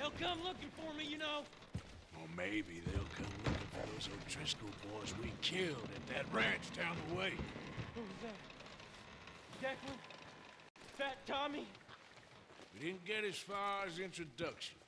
They'll come looking for me, you know. Or maybe they'll come looking for those O'Driscoll boys we killed at that ranch down the way. Who was that? Declan? Fat Tommy? We didn't get as far as introductions.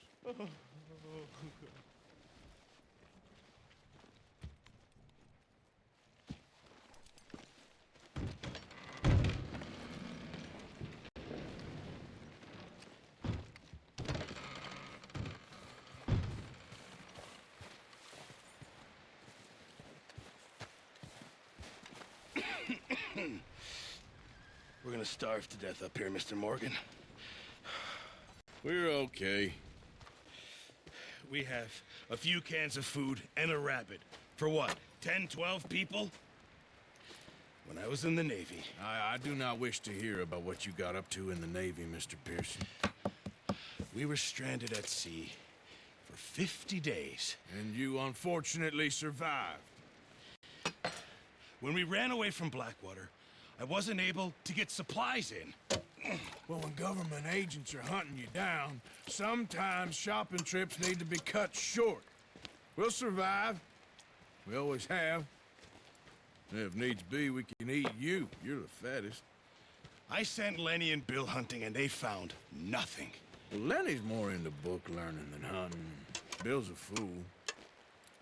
We're gonna starve to death up here, Mr. Morgan. We're okay. We have a few cans of food and a rabbit. For what, 10, 12 people? When I was in the Navy... I do not wish to hear about what you got up to in the Navy, Mr. Pearson. We were stranded at sea for 50 days. And you unfortunately survived. When we ran away from Blackwater, I wasn't able to get supplies in. Well, when government agents are hunting you down, sometimes shopping trips need to be cut short. We'll survive. We always have. And if needs be, we can eat you. You're the fattest. I sent Lenny and Bill hunting, and they found nothing. Well, Lenny's more into book learning than hunting. Bill's a fool.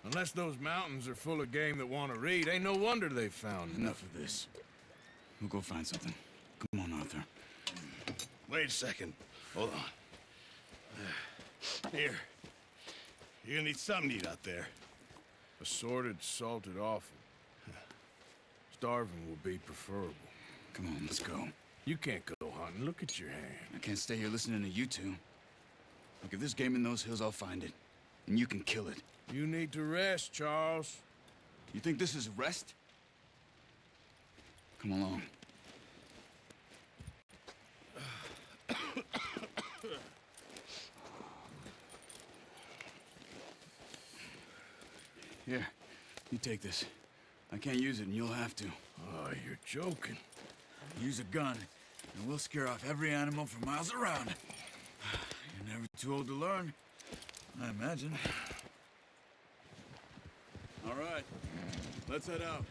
Unless those mountains are full of game that want to read, ain't no wonder they found Enough of this. We'll go find something. Come on, Arthur. Wait a second. Hold on. Here. You're gonna need something to eat out there. Assorted, salted offal. Starving will be preferable. Come on, let's go. You can't go hunting. Look at your hand. I can't stay here listening to you two. Look, if there's game in those hills, I'll find it. And you can kill it. You need to rest, Charles. You think this is rest? Come along. Here, you take this. I can't use it, and you'll have to. Oh, you're joking. Use a gun, and we'll scare off every animal for miles around. You're never too old to learn, I imagine. All right, let's head out.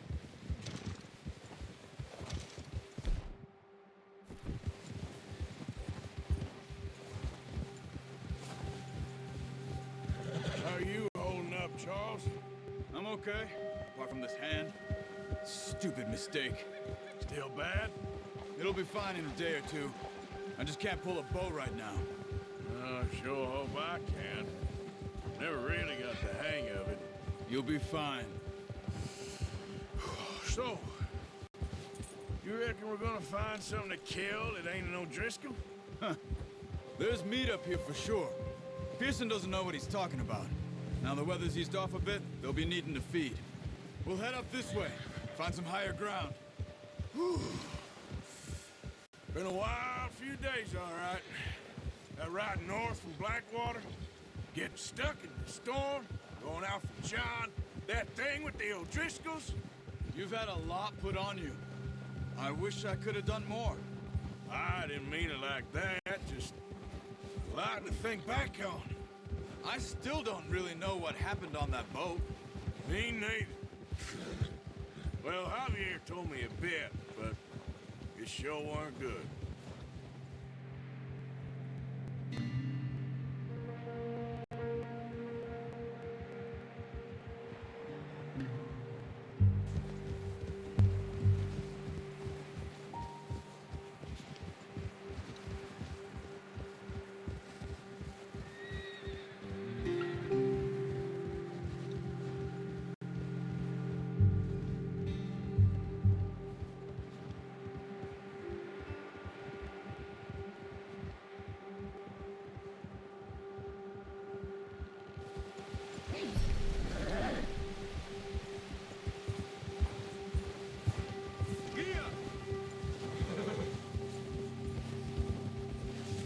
How are you holding up, Charles? I'm okay, apart from this hand. Stupid mistake. Still bad? It'll be fine in a day or two. I just can't pull a bow right now. I sure hope I can. Never really got the hang of it. You'll be fine. So, you reckon we're gonna find something to kill that ain't an O'Driscoll? There's meat up here for sure. Pearson doesn't know what he's talking about. Now the weather's eased off a bit, they'll be needing to feed. We'll head up this way, find some higher ground. Whew. Been a wild few days, all right. That ride north from Blackwater, getting stuck in the storm, going out from John, that thing with the O'Driscolls. You've had a lot put on you. I wish I could have done more. I didn't mean it like that, just a lot to think back on. I still don't really know what happened on that boat. Me neither. Well, Javier told me a bit, but it sure weren't good.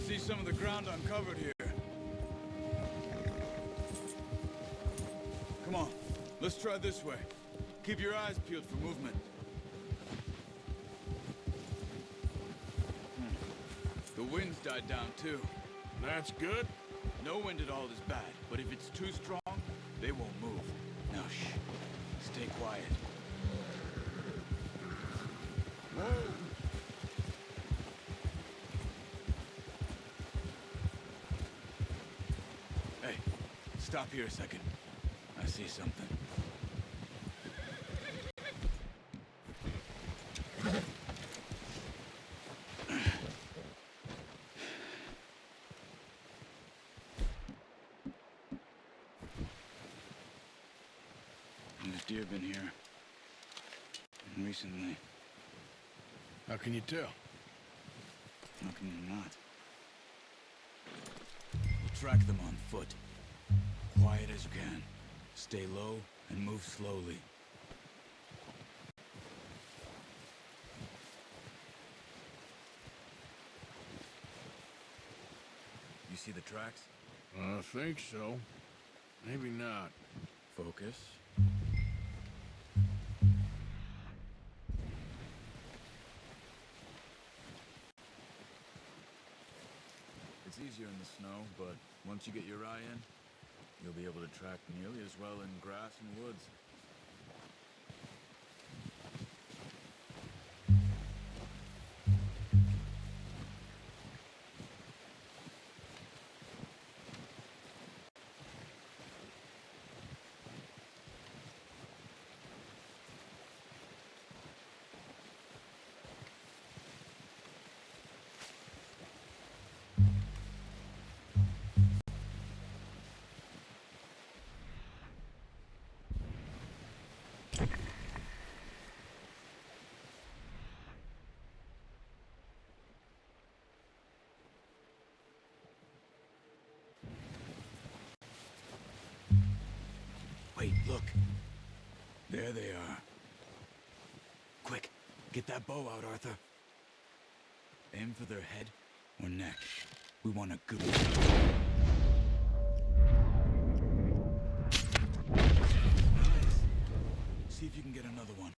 See some of the ground uncovered here. Come on, let's try this way. Keep your eyes peeled for movement. The wind's died down too. That's good. No wind at all is bad, but if it's too strong, they won't move. Now, shh. Stay quiet. Whoa! Hey, stop here a second. I see something. There's deer been here. And recently. How can you tell? How can you not? We'll track them on foot. Quiet as you can. Stay low and move slowly. You see the tracks? I think so. Maybe not. Focus. It's easier in the snow, but once you get your eye in, you'll be able to track nearly as well in grass and woods. Wait, look. There they are. Quick, get that bow out, Arthur. Aim for their head or neck. We want a good one. Nice. See if you can get another one.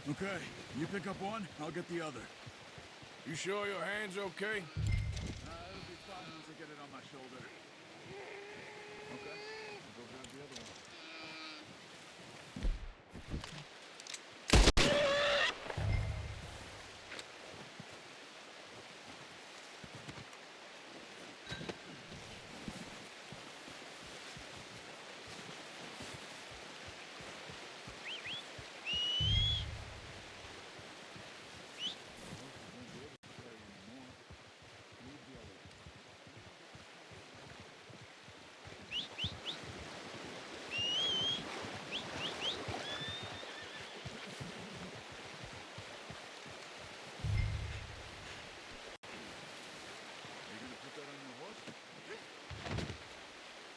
Okay, you pick up one, I'll get the other. You sure your hand's okay? It'll be fine once I get it on my shoulder. Okay, I'll go grab the other one.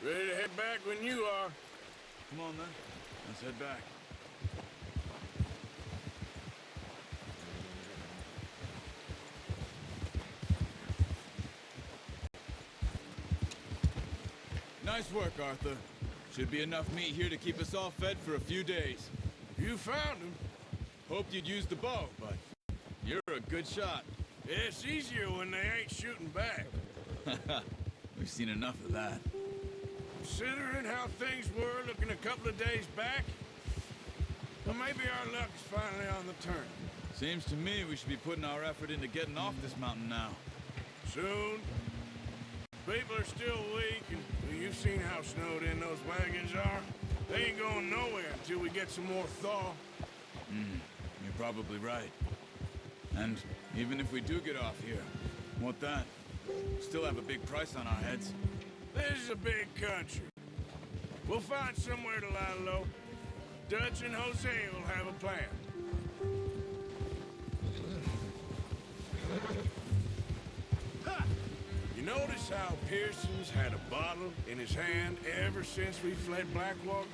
Ready to head back when you are. Come on then, let's head back. Nice work, Arthur. Should be enough meat here to keep us all fed for a few days. You found him. Hoped you'd use the bow, but you're a good shot. It's easier when they ain't shooting back. We've seen enough of that. Considering how things were looking a couple of days back, well, maybe our luck is finally on the turn. Seems to me we should be putting our effort into getting off this mountain now. Soon. People are still weak, and well, you've seen how snowed in those wagons are. They ain't going nowhere until we get some more thaw. You're probably right. And even if we do get off here, what then? Still have a big price on our heads. This is a big country. We'll find somewhere to lie low. Dutch and Hosea will have a plan. You notice how Pearson's had a bottle in his hand ever since we fled Blackwater?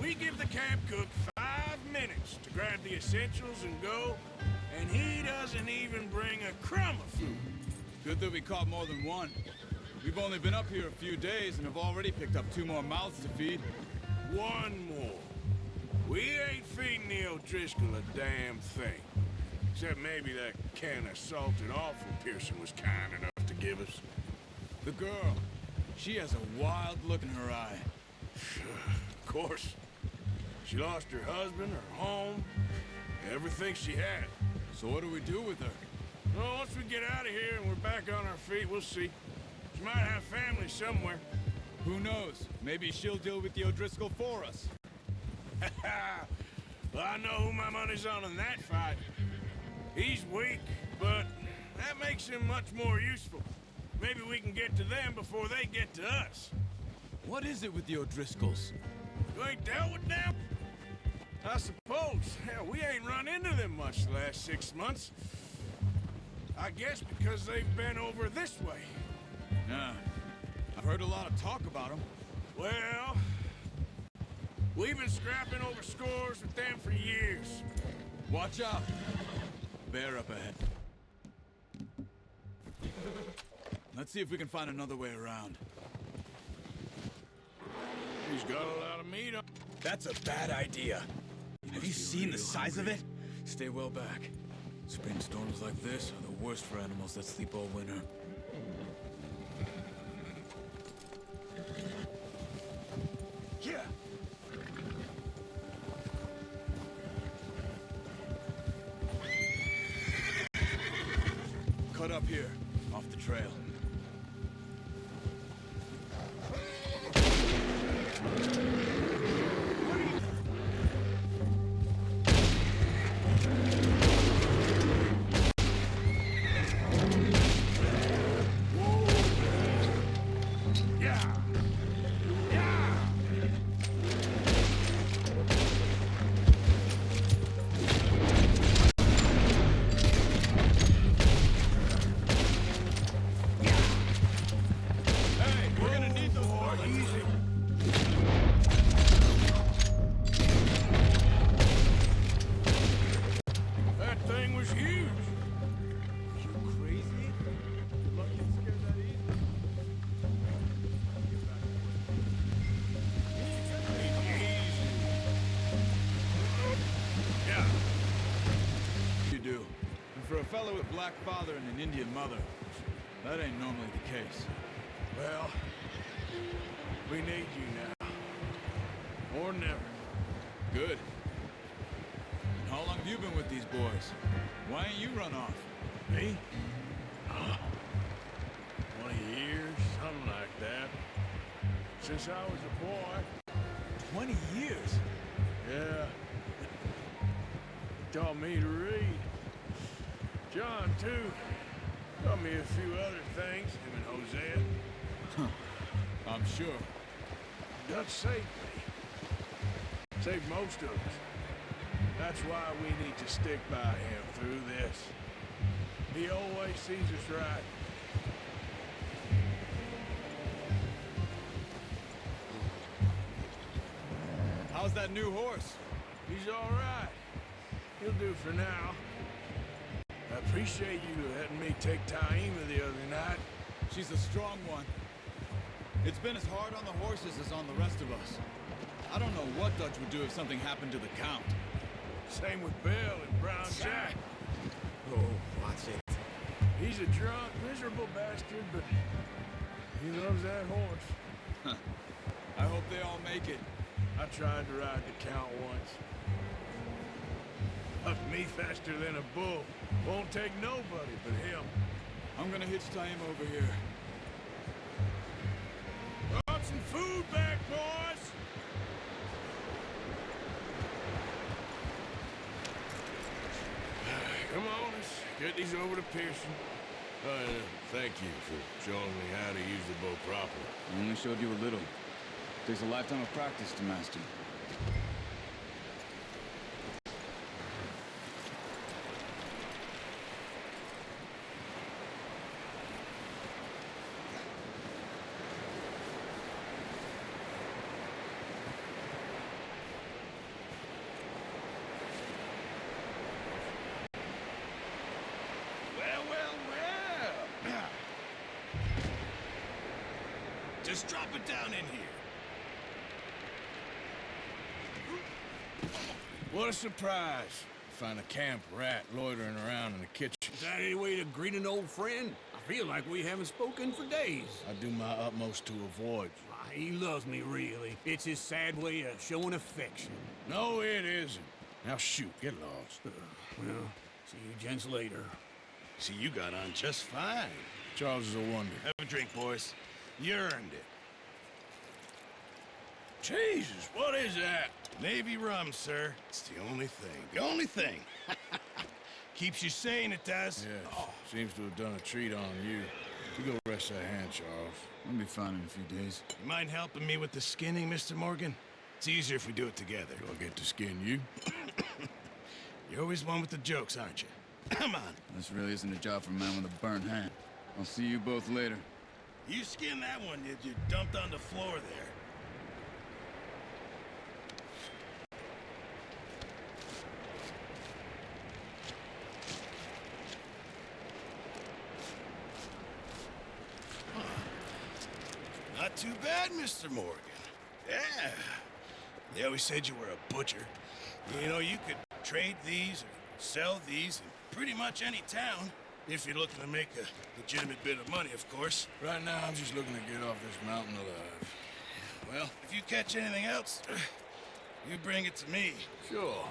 We give the camp cook 5 minutes to grab the essentials and go, and he doesn't even bring a crumb of food. Good that we caught more than one. We've only been up here a few days and have already picked up 2 more mouths to feed. 1 more. We ain't feeding the O'Driscoll a damn thing. Except maybe that can of salted offal Pearson was kind enough to give us. The girl, she has a wild look in her eye. Of course. She lost her husband, her home, everything she had. So what do we do with her? Well, once we get out of here and we're back on our feet, we'll see. She might have family somewhere. Who knows? Maybe she'll deal with the O'Driscoll for us. Well, I know who my money's on in that fight. He's weak, but that makes him much more useful. Maybe we can get to them before they get to us. What is it with the O'Driscolls? You ain't dealt with them? I suppose. Hell, we ain't run into them much the last 6 months. I guess because they've been over this way. Yeah. I've heard a lot of talk about them. Well, we've been scrapping over scores with them for years. Watch out. Bear up ahead. Let's see if we can find another way around. He's got a lot of meat on. That's a bad idea. Have you seen the size of it? Stay well back. Spring storms like this are the worst for animals that sleep all winter. Yeah. Cut up here, off the trail. Yeah. Yeah. Hey, we're gonna need the horse. Easy. That thing was huge. You crazy? Lucky I'm scared that easy. Yeah. You do. And for a fellow with black father and an Indian mother, that ain't normally the case. Well, we need you now. Or never. Good. And how long have you been with these boys? Why ain't you run off? Me? 20 years, something like that. Since I was a boy. 20 years? Yeah. He taught me to read. John, too. Taught me a few other things, him and Hosea. I'm sure. Dutch saved me. Saved most of us. That's why we need to stick by him through this. He always sees us right. How's that new horse? He's all right. He'll do for now. I appreciate you letting me take Taima the other night. She's a strong one. It's been as hard on the horses as on the rest of us. I don't know what Dutch would do if something happened to the Count. Same with Bill and Brown Jack. Oh, watch it. He's a drunk, miserable bastard, but he loves that horse. I hope they all make it. I tried to ride the Count once. Up me faster than a bull. Won't take nobody but him. I'm gonna hitch tie him over here. Brought some food back, boys! Come on, let's get these over to Pearson. Thank you for showing me how to use the bow properly. I only showed you a little. Takes a lifetime of practice to master. Well. Just drop it down in here. What a surprise. Find a camp rat loitering around in the kitchen. Is that any way to greet an old friend? I feel like we haven't spoken for days. I do my utmost to avoid you. Ah, he loves me, really. It's his sad way of showing affection. No, it isn't. Now shoot, get lost. Well, see you gents later. See, you got on just fine. Charles is a wonder. Have a drink, boys. You earned it. Jesus, what is that? Navy rum, sir. It's the only thing. The only thing. Keeps you sane, it does. Yes, seems to have done a treat on you. You go rest that hand, Charles. I'll be fine in a few days. You mind helping me with the skinning, Mr. Morgan? It's easier if we do it together. Do I get to skin you? You're always one with the jokes, aren't you? Come on. This really isn't a job for a man with a burnt hand. I'll see you both later. You skinned that one you dumped on the floor there. Not too bad, Mr. Morgan. Yeah. They always said you were a butcher. You know, you could trade these or sell these in pretty much any town. If you're looking to make a legitimate bit of money, of course. Right now, I'm just looking to get off this mountain alive. Well, if you catch anything else, you bring it to me. Sure.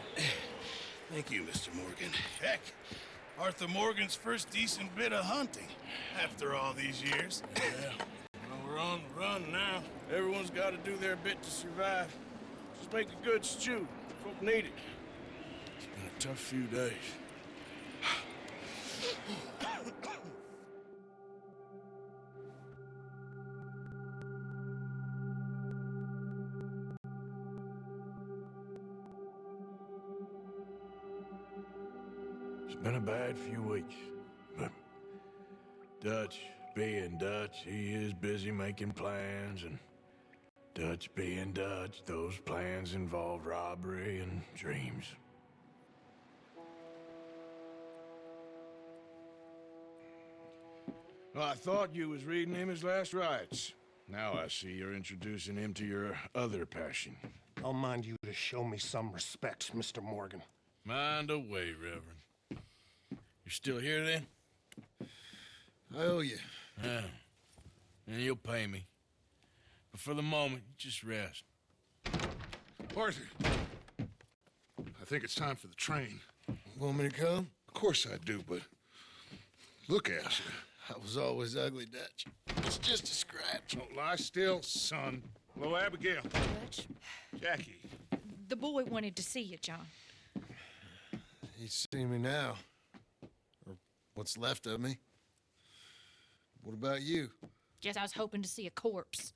Thank you, Mr. Morgan. Heck, Arthur Morgan's first decent bit of hunting after all these years. Yeah. Well, we're on the run now. Everyone's got to do their bit to survive. Just make a good stew. Folk need it. It's been a tough few days. It's been a bad few weeks, but Dutch being Dutch, he is busy making plans, and Dutch being Dutch, those plans involve robbery and dreams. Well, I thought you was reading him his last rites. Now I see you're introducing him to your other passion. I'll mind you to show me some respect, Mr. Morgan. Mind away, Reverend. You're still here, then? I owe you. Yeah. And you'll pay me. But for the moment, just rest. Arthur, I think it's time for the train. Want me to come? Of course I do, but look at you. I was always ugly, Dutch. It's just a scratch. Don't lie still, son. Hello, Abigail. Dutch, Jackie. the boy wanted to see you, John. He's seen me now. Or what's left of me. What about you? Guess I was hoping to see a corpse.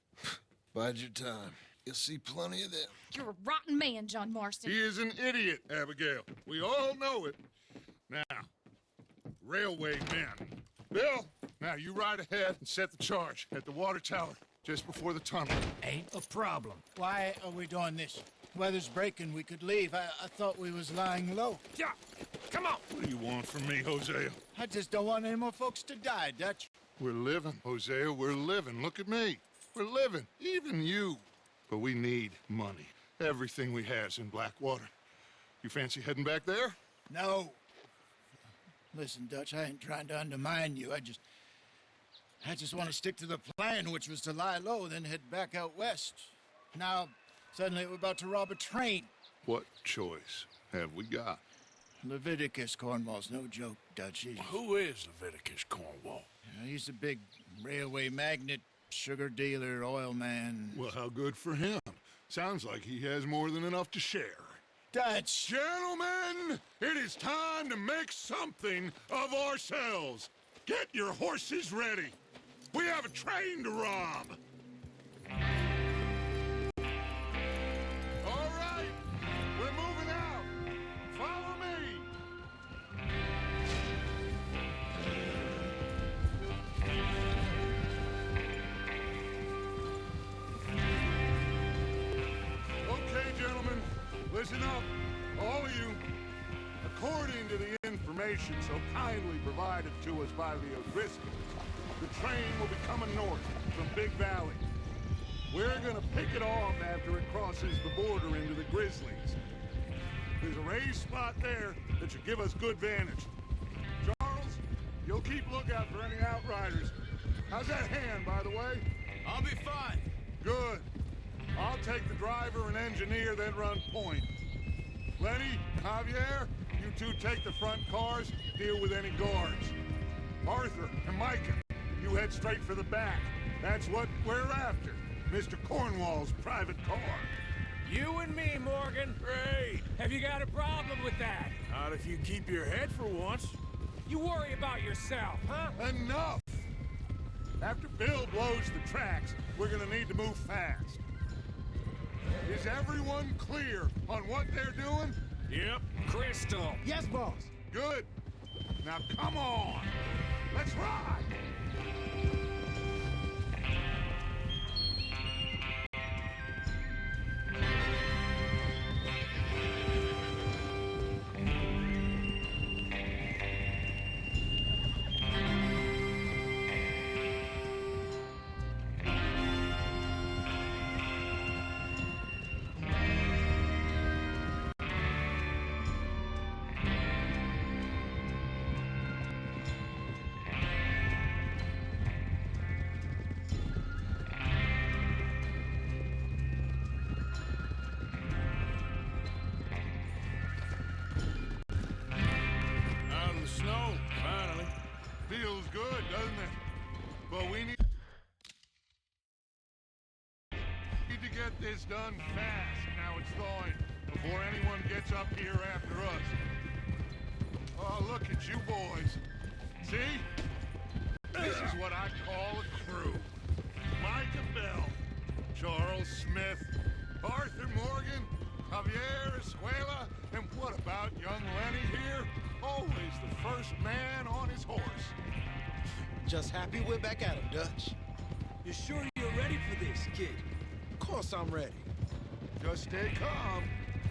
Bide your time. You'll see plenty of them. You're a rotten man, John Marston. He is an idiot, Abigail. We all know it. Now, railway men. Bill, now you ride ahead and set the charge at the water tower just before the tunnel. Ain't a problem. Why are we doing this? Weather's breaking. We could leave. I thought we was lying low. Yeah, come on. What do you want from me, Hosea? I just don't want any more folks to die, Dutch. We're living, Hosea. We're living. Look at me. We're living. Even you. But we need money. Everything we has in Blackwater. You fancy heading back there? No. Listen, Dutch, I ain't trying to undermine you. I just want to stick to the plan, which was to lie low, then head back out west. Now, suddenly we're about to rob a train. What choice have we got? Leviticus Cornwall's no joke, Dutch. Who is Leviticus Cornwall? He's a big railway magnate, sugar dealer, oil man. Well, how good for him. Sounds like he has more than enough to share. Dutch! Gentlemen, it is time to make something of ourselves. Get your horses ready. We have a train to rob. All right, we're moving out. Follow me. Okay, gentlemen, listen up, all of you. According to the information so kindly provided to us by the O'Driscolls, the train will be coming north from Big Valley. We're gonna pick it off after it crosses the border into the Grizzlies. There's a raised spot there that should give us good vantage. Charles, you'll keep lookout for any outriders. How's that hand, by the way? I'll be fine. Good. I'll take the driver and engineer, then run point. Lenny, Javier, you two take the front cars, deal with any guards. Arthur and Micah, you head straight for the back. That's what we're after. Mr. Cornwall's private car. You and me, Morgan. Great. Have you got a problem with that? Not if you keep your head for once. You worry about yourself, huh? Enough! After Bill blows the tracks, we're gonna need to move fast. Is everyone clear on what they're doing? Yep. Crystal. Yes, boss. Good. Now come on. Let's ride. Out in the snow, finally. Feels good, doesn't it? But we need to get this done fast now it's thawing, before anyone gets up here after us. Oh, look at you boys. See? This is what I call a crew. Micah Bell, Charles Smith, Arthur Morgan, Javier Escuela, and what about young Lenny here? Always the first man on his horse. Just happy we're back at him, Dutch. You sure you're ready for this, kid? Of course I'm ready. Just stay calm.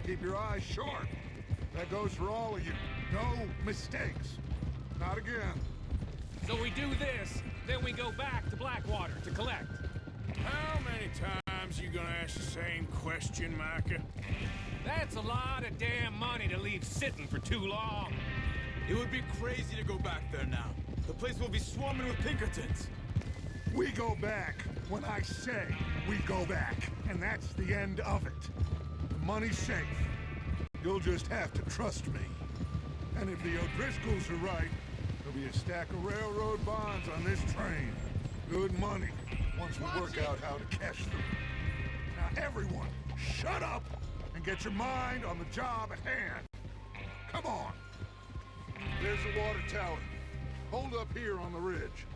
Keep your eyes sharp. That goes for all of you. No mistakes. Not again. So we do this, then we go back to Blackwater to collect. How many times you gonna ask the same question, Micah? That's a lot of damn money to leave sitting for too long. It would be crazy to go back there now. The place will be swarming with Pinkertons. We go back when I say we go back, and that's the end of it. The money's safe. You'll just have to trust me. And if the O'Driscolls are right, there'll be a stack of railroad bonds on this train. Good money, once we work out how to cash them. Now everyone, shut up and get your mind on the job at hand. Come on. There's the water tower. Hold up here on the ridge.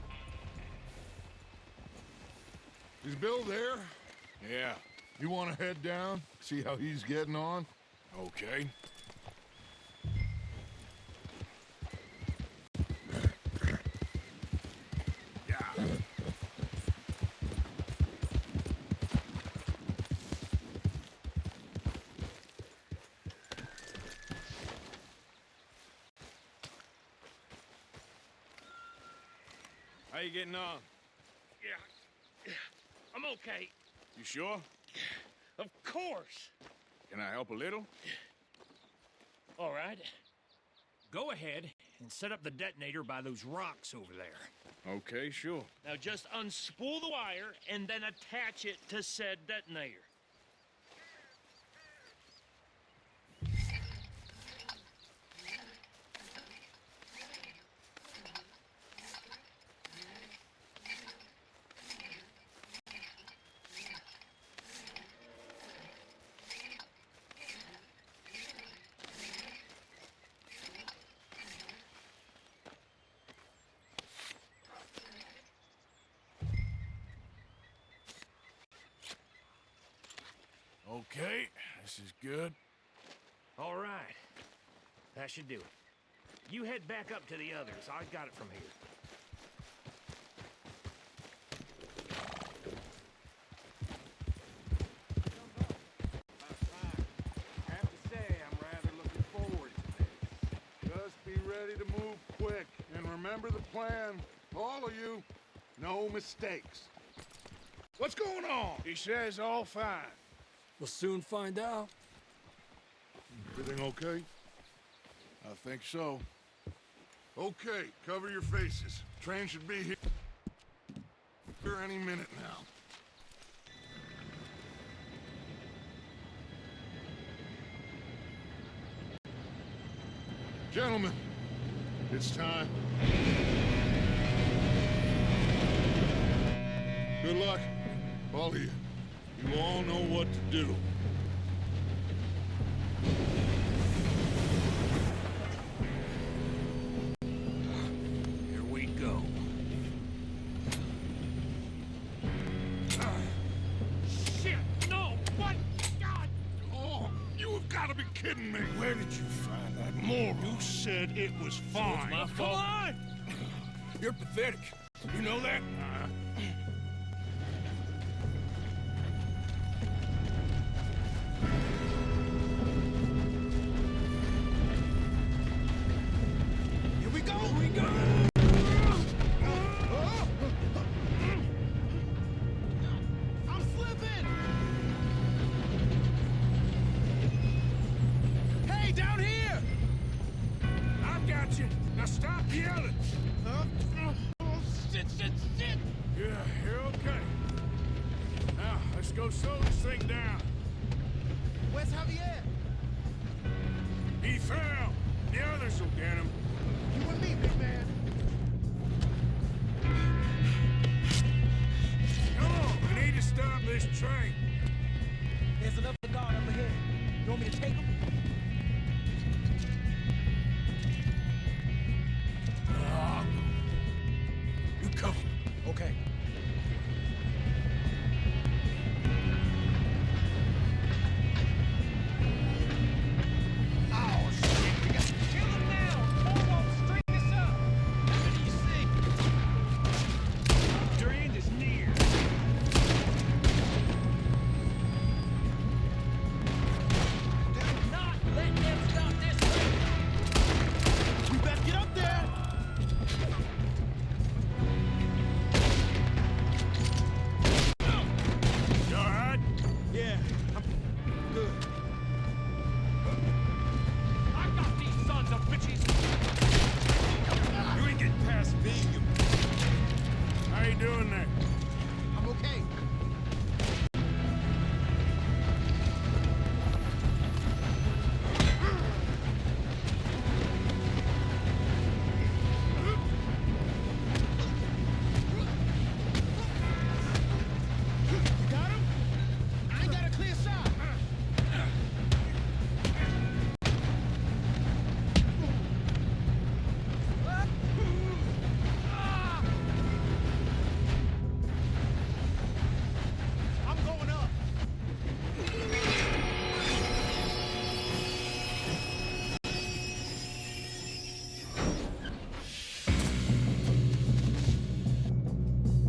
Is Bill there? Yeah. You want to head down, see how he's getting on? Okay. How you getting on? Yeah, I'm okay. You sure? Of course. Can I help a little? All right. Go ahead and set up the detonator by those rocks over there. Okay, sure. Now just unspool the wire and then attach it to said detonator. Okay, this is good. All right. That should do it. You head back up to the others. I got it from here. I have to say, I'm rather looking forward to this. Just be ready to move quick, and remember the plan. All of you, no mistakes. What's going on? He says all fine. We'll soon find out. Everything okay? I think so. Okay, cover your faces. Train should be here any minute now. Gentlemen, it's time. Good luck, all of you. You all know what to do. Here we go. Shit! No! What? God! Oh, you have got to be kidding me. Where did you find that moron? You said it was fine. My fault. Come on! You're pathetic. You know that? Here we go! Here we go! I'm slipping! Hey, down here! I've got you. Now stop yelling. Shit, shit, shit! Yeah, you're okay. Now, let's go slow this thing down. Where's Javier? He fell. The others will get him. You and me, big man. Come on, we need to stop this train. There's another guard up ahead. You want me to take him? You cover. Okay. Oh, shit! We got to kill him now! Torwald, straighten this up! What do you see? Your end is near. Do not let them stop this train! We better get up there! You all right? Yeah, I'm good. I got these sons of bitches. You ain't getting past me, you. How you doing there? I'm okay. You got him? I ain't got a clear shot. I'm going up.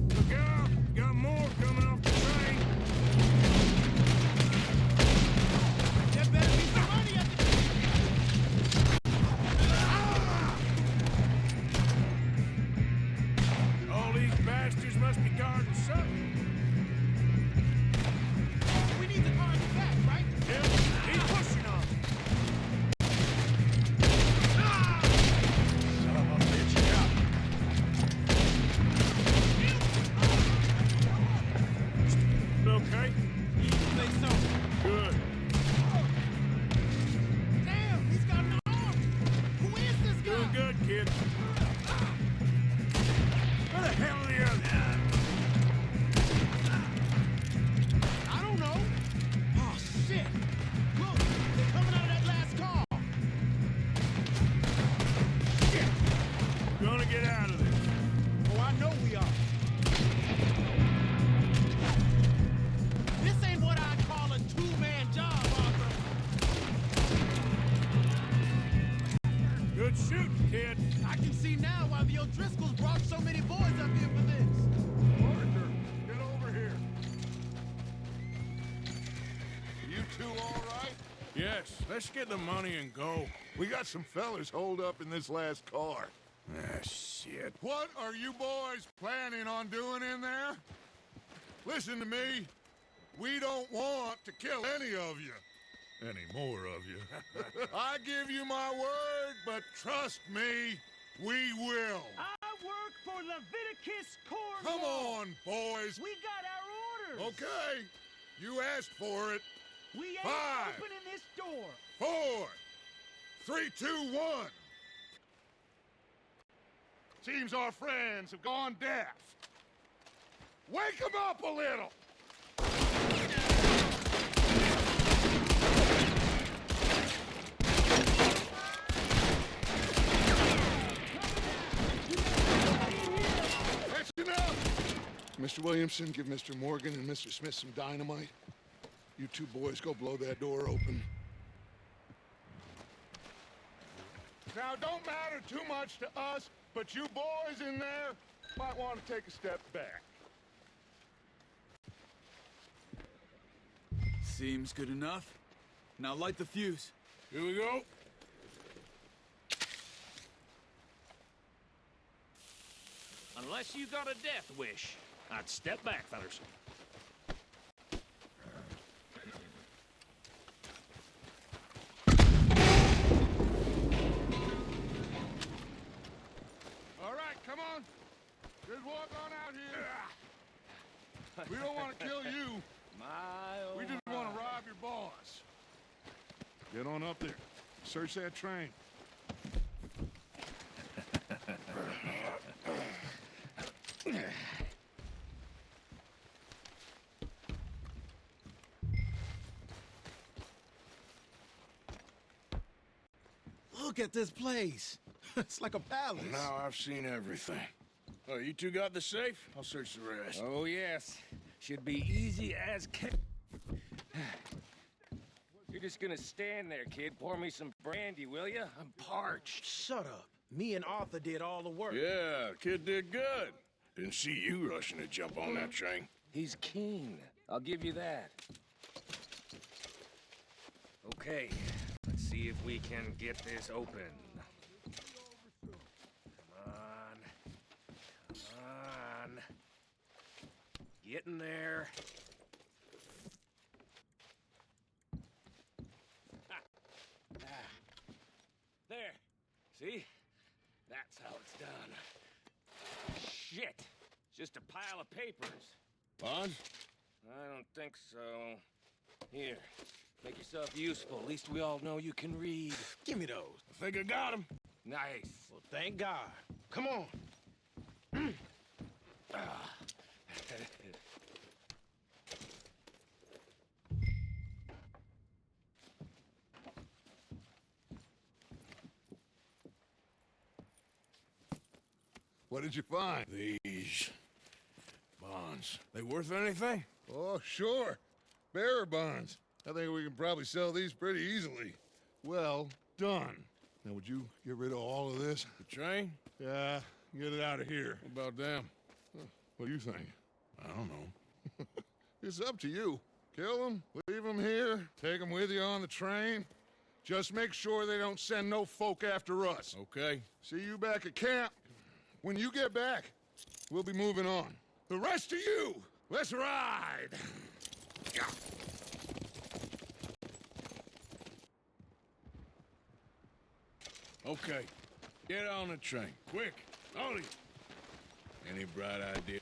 Look out! Got more coming off the train. There better be some money at the... All these bastards must be guarding something. We need the car in the back, right? Yeah, he's pushing on. Son of a bitch, Okay? Think so. Good. Damn, he's got an arm. Who is this guy? Doing good, kid. Where the hell are the others? I don't know. Oh, shit. Look, they're coming out of that last car. Shit. We're gonna get out of this. Oh, I know we are. This ain't what I call a two-man job. Good shooting, kid. I can see now why the O'Driscolls brought so many boys up here for this. Arthur, get over here. You two all right? Yes, let's get the money and go. We got some fellas holed up in this last car. Ah, shit. What are you boys planning on doing in there? Listen to me. We don't want to kill any of you. Any more of you. I give you my word, but trust me, we will. I work for Leviticus Corps. Come on, boys. We got our orders. Okay. You asked for it. We ain't 5, opening this door. 4, 3, 2, 1. Seems our friends have gone deaf. Wake them up a little. That's enough. Mr. Williamson, give Mr. Morgan and Mr. Smith some dynamite. You two boys go blow that door open. Now, don't matter too much to us, but you boys in there might want to take a step back. Seems good enough. Now light the fuse. Here we go. Unless you got a death wish, I'd step back, fellas. All right, come on. Just walk on out here. We don't want to kill you. We just want to rob your boss. Get on up there. Search that train. Look at this place. It's like a palace. Now I've seen everything. Oh, you two got the safe? I'll search the rest. Oh, yes. Should be easy as can. You're just gonna stand there, kid. Pour me some brandy, will you? I'm parched. Shut up. Me and Arthur did all the work. Yeah, kid did good. Didn't see you rushing to jump on that train. He's keen. I'll give you that. Okay, let's see if we can get this open. Come on. Come on. Getting there. There. See? That's how it's done. Shit. It's just a pile of papers. Bonds? I don't think so. Here. Make yourself useful. At least we all know you can read. Give me those. I think I got him. Nice. Well, thank God. Come on. What did you find? These bonds. They worth anything? Oh, sure. Bearer bonds. I think we can probably sell these pretty easily. Well done. Now, would you get rid of all of this? The train? Yeah, get it out of here. What about them? What do you think? I don't know. It's up to you. Kill them, leave them here, take them with you on the train. Just make sure they don't send no folk after us. Okay. See you back at camp. When you get back, we'll be moving on. The rest of you, let's ride! Okay. Get on the train. Quick. All of you. Any bright idea?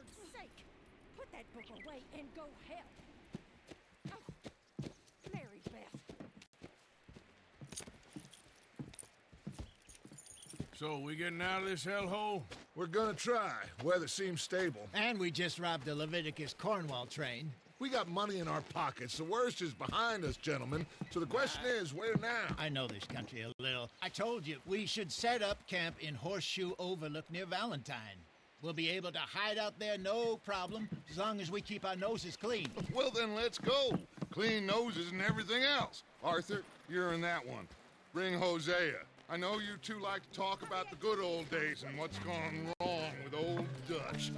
Lord's sake, put that book away and go help. Oh, Mary Beth. So, we getting out of this hellhole? We're gonna try. Weather seems stable. And we just robbed the Leviticus Cornwall train. We got money in our pockets. The worst is behind us, gentlemen. So the question is, where now? I know this country a little. I told you, we should set up camp in Horseshoe Overlook near Valentine. We'll be able to hide out there no problem, as long as we keep our noses clean. Well, then let's go. Clean noses and everything else. Arthur, you're in that one. Bring Hosea. I know you two like to talk about the good old days and what's gone wrong with old Dutch.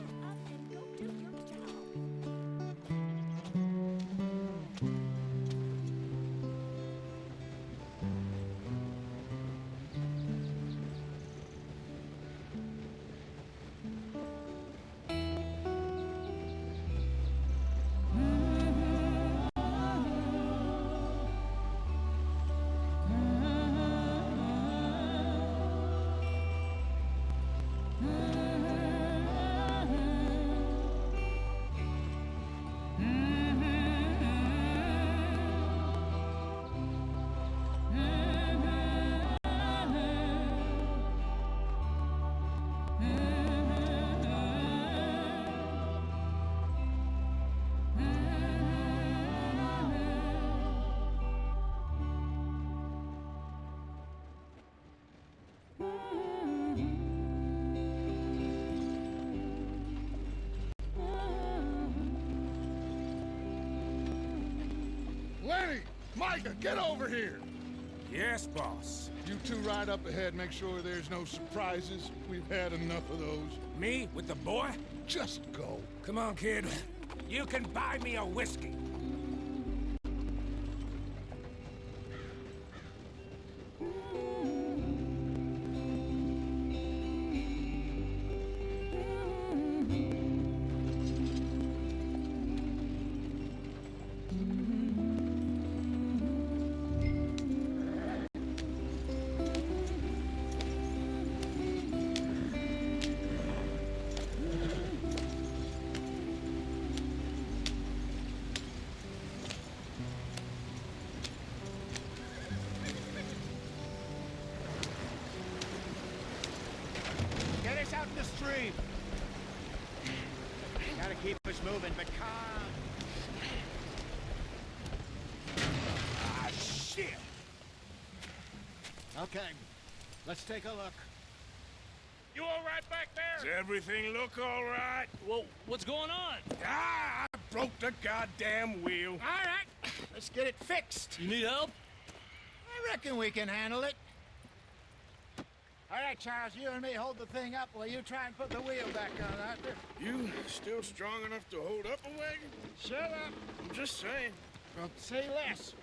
Lenny! Micah, get over here! Yes, boss. You two ride up ahead, make sure there's no surprises. We've had enough of those. Me with the boy? Just go. Come on, kid. You can buy me a whiskey. Get us out in the stream. Gotta keep us moving, but calm. Ah, shit! Okay, let's take a look. You all right back there? Does everything look all right? Well, what's going on? Ah, I broke the goddamn wheel. All right, let's get it fixed. You need help? I reckon we can handle it. All right, Charles, you and me hold the thing up while you try and put the wheel back on, Arthur. You still strong enough to hold up a wagon? Shut up. I'm just saying. Well, say less.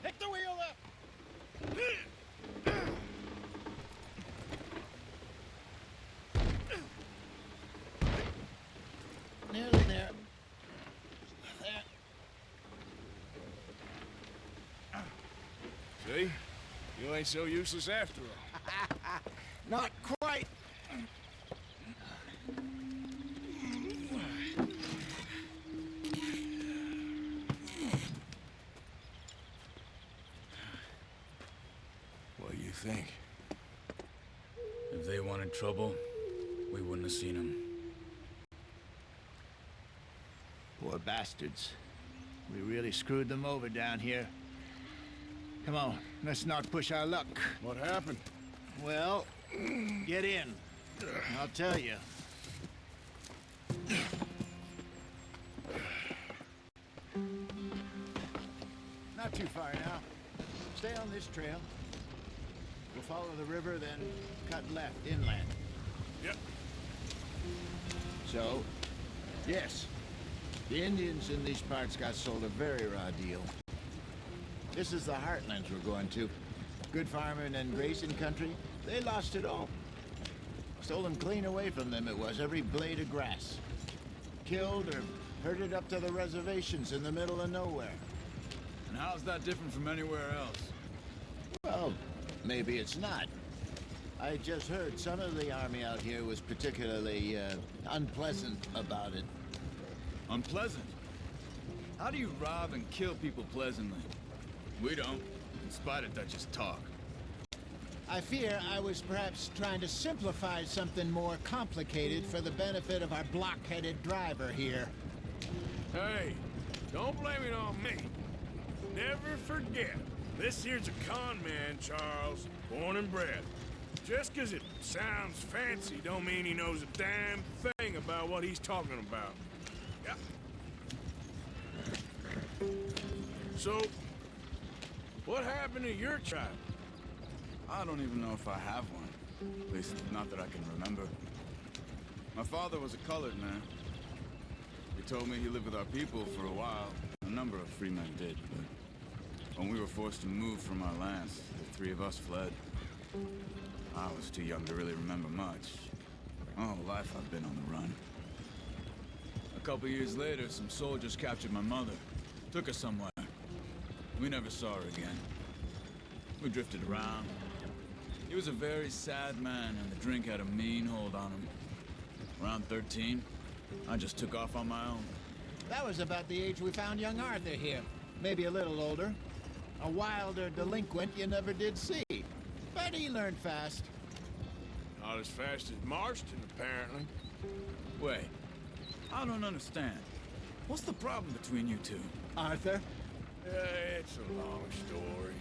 Pick the wheel up. Nearly there. There. See? You ain't so useless after all. Not quite. What do you think? If they wanted trouble, we wouldn't have seen them. Poor bastards. We really screwed them over down here. Come on, let's not push our luck. What happened? Well, get in. I'll tell you. Not too far now. Stay on this trail. We'll follow the river, then cut left inland. Yep. So, yes, the Indians in these parts got sold a very raw deal. This is the heartlands we're going to. Good farming and grazing country, they lost it all. Stolen clean away from them it was, every blade of grass. Killed or herded up to the reservations in the middle of nowhere. And how's that different from anywhere else? Well, maybe it's not. I just heard some of the army out here was particularly unpleasant about it. Unpleasant? How do you rob and kill people pleasantly? We don't, in spite of Dutch's talk. I fear I was perhaps trying to simplify something more complicated for the benefit of our block-headed driver here. Hey, don't blame it on me. Never forget, this here's a con man, Charles, born and bred. Just 'cause it sounds fancy don't mean he knows a damn thing about what he's talking about. Yeah. So, what happened to your tribe? I don't even know if I have one. At least, not that I can remember. My father was a colored man. He told me he lived with our people for a while. A number of free men did, but when we were forced to move from our lands, the three of us fled. I was too young to really remember much. My whole life I've been on the run. A couple years later, some soldiers captured my mother. Took her somewhere. We never saw her again. We drifted around. He was a very sad man, and the drink had a mean hold on him. Around 13, I just took off on my own. That was about the age we found young Arthur here. Maybe a little older. A wilder delinquent you never did see. But he learned fast. Not as fast as Marston, apparently. Wait, I don't understand. What's the problem between you two? Arthur? It's a long story.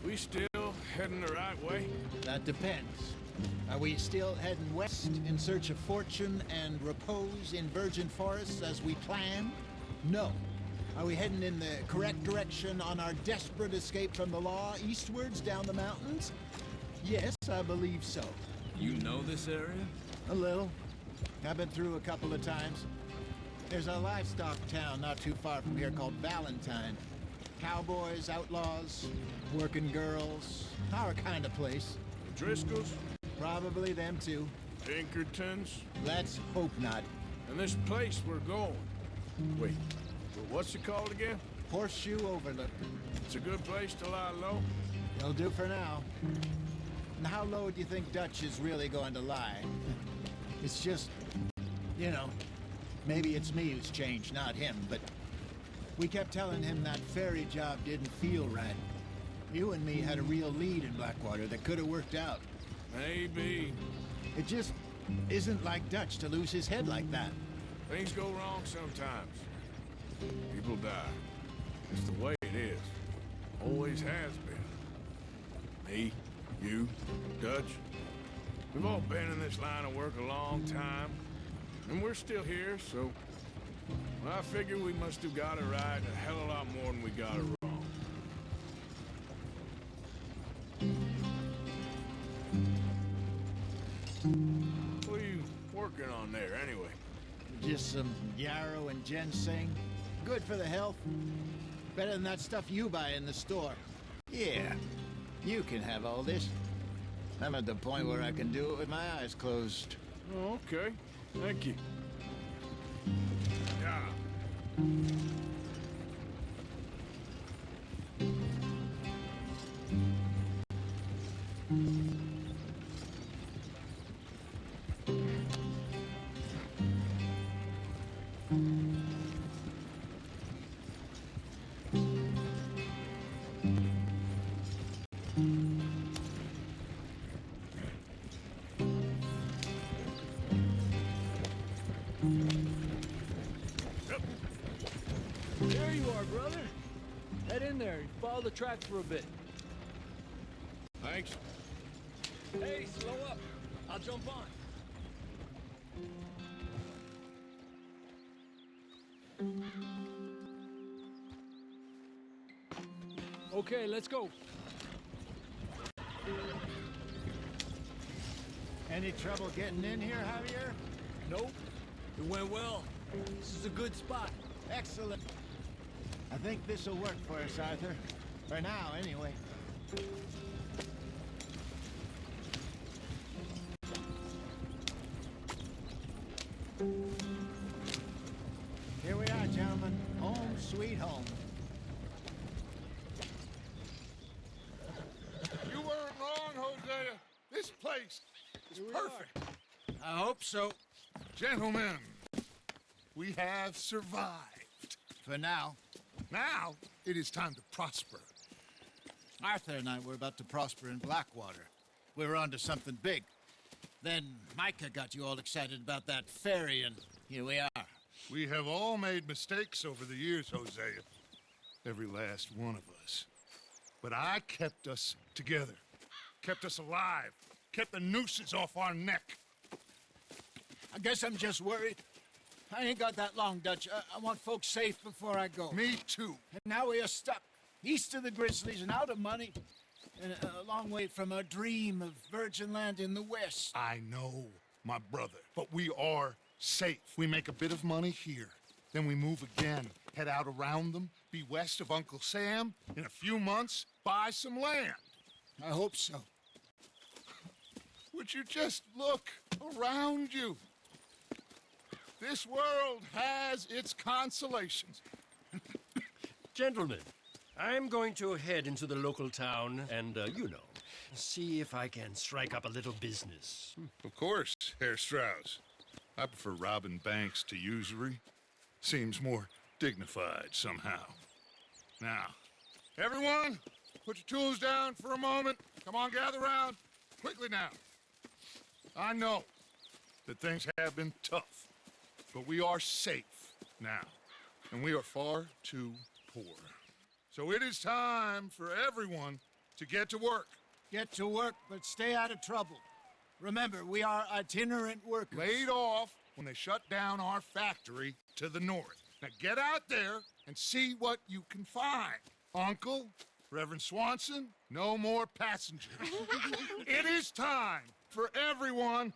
We still heading the right way? That depends. Are we still heading west in search of fortune and repose in virgin forests as we planned? No. Are we heading in the correct direction on our desperate escape from the law eastwards down the mountains? Yes, I believe so. You know this area? A little. I've been through a couple of times. There's a livestock town not too far from here called Valentine. Cowboys, outlaws, working girls, our kind of place. The Driscolls? Probably them too. Pinkertons? Let's hope not. And this place we're going. Wait, what's it called again? Horseshoe Overlook. It's a good place to lie low? It'll do for now. And how low do you think Dutch is really going to lie? It's just, you know, maybe it's me who's changed, not him, but we kept telling him that ferry job didn't feel right. You and me had a real lead in Blackwater that could have worked out. Maybe. It just isn't like Dutch to lose his head like that. Things go wrong sometimes. People die. It's the way it is. Always has been. Me, you, Dutch. We've all been in this line of work a long time. And we're still here, so... well, I figure we must have got it right a hell of a lot more than we got it wrong. What are you working on there, anyway? Just some yarrow and ginseng. Good for the health. Better than that stuff you buy in the store. Yeah, you can have all this. I'm at the point where I can do it with my eyes closed. Oh, okay. Thank you. Yeah. There you are, brother. Head in there and follow the tracks for a bit. Thanks. Hey, slow up. I'll jump on. Okay, let's go. Any trouble getting in here, Javier? Nope. It went well. This is a good spot. Excellent. I think this'll work for us, Arthur. For now, anyway. Here we are, gentlemen. Home sweet home. place is perfect. I hope so. Gentlemen, we have survived. For now. Now, it is time to prosper. Arthur and I were about to prosper in Blackwater. We were onto something big. Then Micah got you all excited about that ferry, and here we are. We have all made mistakes over the years, Hosea. Every last one of us. But I kept us together. Kept us alive. Kept the nooses off our neck. I guess I'm just worried. I ain't got that long, Dutch. I want folks safe before I go. Me too. And now we are stuck. East of the Grizzlies and out of money. And a long way from our dream of virgin land in the west. I know, my brother. But we are safe. We make a bit of money here. Then we move again. Head out around them. Be west of Uncle Sam. In a few months, buy some land. I hope so. Would you just look around you? This world has its consolations. Gentlemen, I'm going to head into the local town and, see if I can strike up a little business. Of course, Herr Strauss. I prefer robbing banks to usury. Seems more dignified somehow. Now, everyone, put your tools down for a moment. Come on, gather round. Quickly now. I know that things have been tough, but we are safe now, and we are far too poor. So it is time for everyone to get to work. Get to work, but stay out of trouble. Remember, we are itinerant workers. Laid off when they shut down our factory to the north. Now get out there and see what you can find. Uncle, Reverend Swanson, no more passengers. It is time for everyone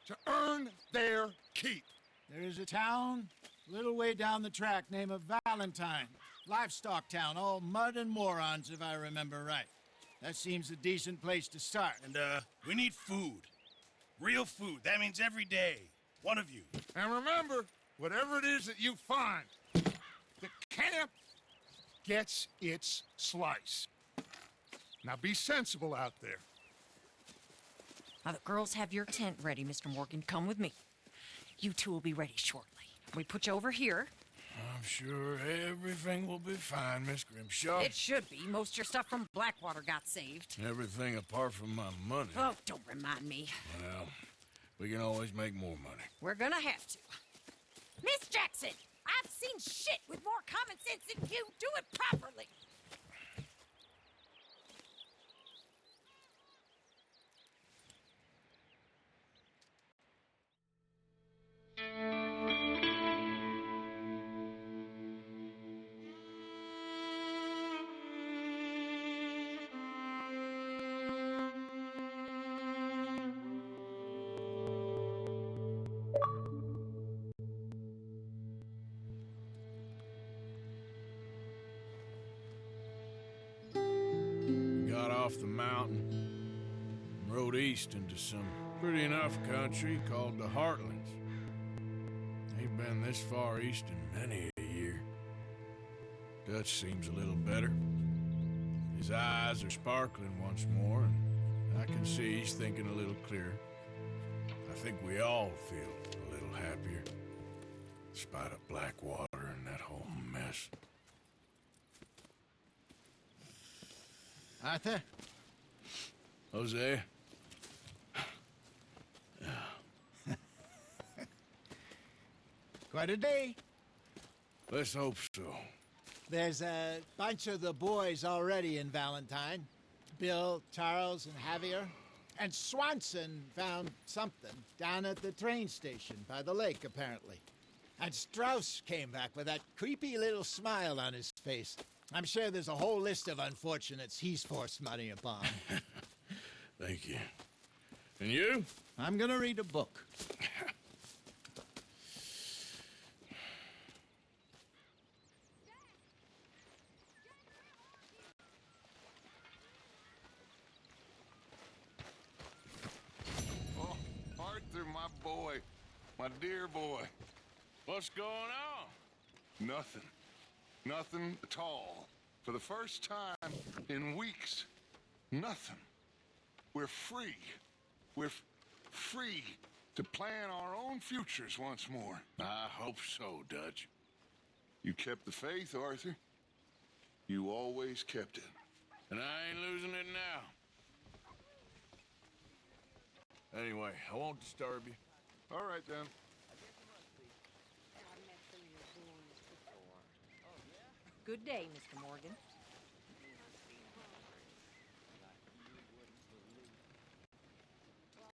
to earn their keep. There is a town a little way down the track named Valentine. Livestock town, all mud and morons, if I remember right. That seems a decent place to start. And, we need food. Real food. That means every day. One of you. And remember, whatever it is that you find, the camp gets its slice. Now be sensible out there. Now, the girls have your tent ready, Mr. Morgan. Come with me. You two will be ready shortly. We put you over here. I'm sure everything will be fine, Miss Grimshaw. It should be. Most of your stuff from Blackwater got saved. Everything apart from my money. Oh, don't remind me. Well, we can always make more money. We're gonna have to. Miss Jackson, I've seen shit with more common sense than you. Do it properly. Got off the mountain and rode east into some pretty enough country called the Heartlands. Ain't been this far east in many a year. Dutch seems a little better. His eyes are sparkling once more, and I can see he's thinking a little clearer. I think we all feel a little happier, in spite of Blackwater and that whole mess. Arthur? Jose? Quite a day. Let's hope so. There's a bunch of the boys already in Valentine. Bill, Charles, and Javier. And Swanson found something down at the train station by the lake, apparently. And Strauss came back with that creepy little smile on his face. I'm sure there's a whole list of unfortunates he's forced money upon. Thank you. And you? I'm gonna read a book. Oh, Arthur, my boy. My dear boy. What's going on? Nothing. Nothing at all. For the first time in weeks, nothing. We're free. We're free to plan our own futures once more. I hope so, Dutch. You kept the faith, Arthur. You always kept it. And I ain't losing it now. Anyway, I won't disturb you. All right, then. Good day, Mr. Morgan.